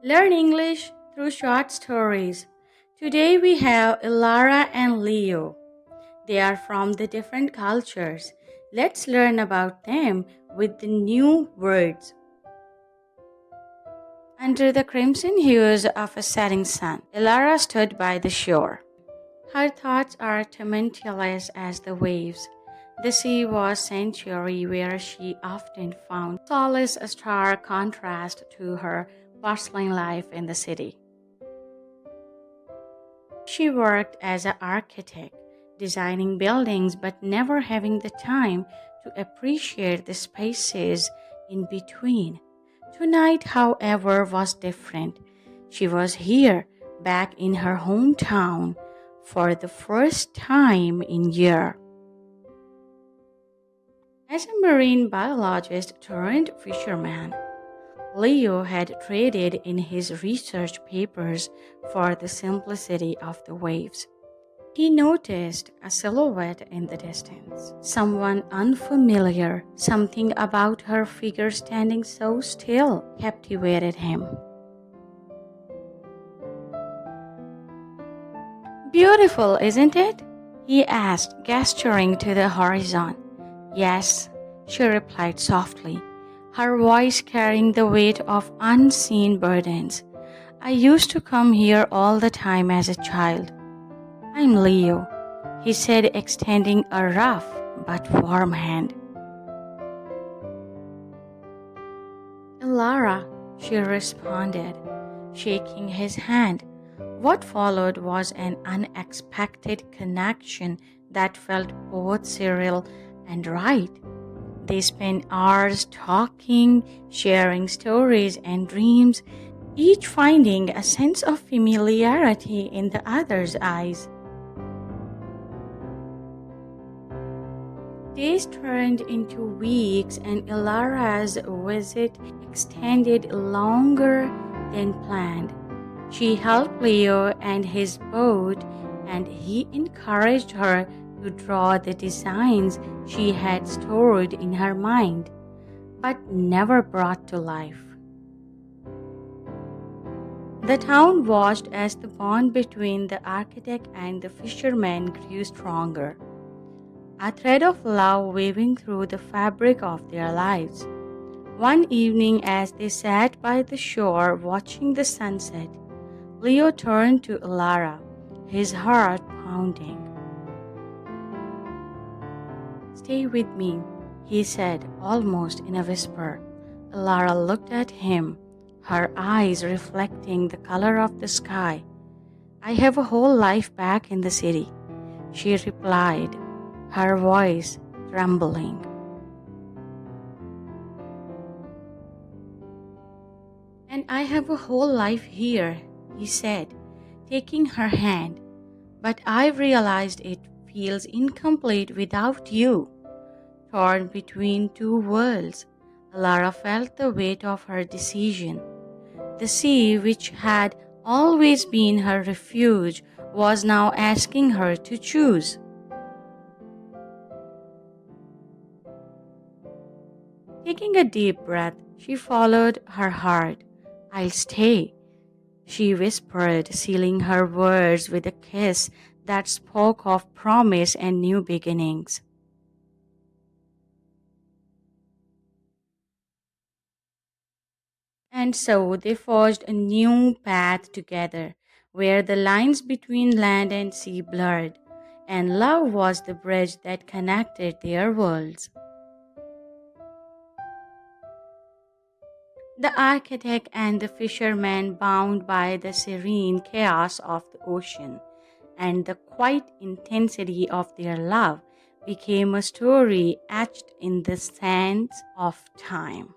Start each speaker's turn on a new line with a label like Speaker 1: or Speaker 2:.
Speaker 1: Learn English through short stories. Today we have Ilara and Leo. They are from the different cultures. Let's learn about them with the new words. Under the crimson hues of a setting sun, Ilara stood by the shore. Her thoughts are tumultuous as the waves. The sea was sanctuary where she often found solace, a stark contrast to her bustling life in the city. She worked as an architect, designing buildings but never having the time to appreciate the spaces in between. Tonight, however, was different. She was here, back in her hometown, for the first time in years. As a marine biologist turned fisherman, Leo had traded in his research papers for the simplicity of the waves. He noticed a silhouette in the distance, someone unfamiliar. Something about her figure standing so still captivated him. Beautiful, isn't it? He asked, gesturing to the horizon. Yes, she replied softly, her voice carrying the weight of unseen burdens. I used to come here all the time as a child. I'm Leo, he said, extending a rough but warm hand. Lara, she responded, shaking his hand. What followed was an unexpected connection that felt both surreal and right. They spent hours talking, sharing stories and dreams, each finding a sense of familiarity in the other's eyes. Days turned into weeks, and Ilara's visit extended longer than planned. She helped Leo and his boat, and he encouraged her to draw the designs she had stored in her mind, but never brought to life. The town watched as the bond between the architect and the fisherman grew stronger, a thread of love weaving through the fabric of their lives. One evening, as they sat by the shore watching the sunset, Leo turned to Ilara, his heart pounding. Stay with me, he said, almost in a whisper. Ilara looked at him, her eyes reflecting the color of the sky. I have a whole life back in the city, she replied, her voice trembling. And I have a whole life here, he said, taking her hand. But I've realized it feels incomplete without you. Torn between two worlds, Lara felt the weight of her decision. The sea, which had always been her refuge, was now asking her to choose. Taking a deep breath, she followed her heart. I'll stay, she whispered, sealing her words with a kiss that spoke of promise and new beginnings. And so they forged a new path together, where the lines between land and sea blurred, and love was the bridge that connected their worlds. The architect and the fisherman, bound by the serene chaos of the ocean and the quiet intensity of their love, became a story etched in the sands of time.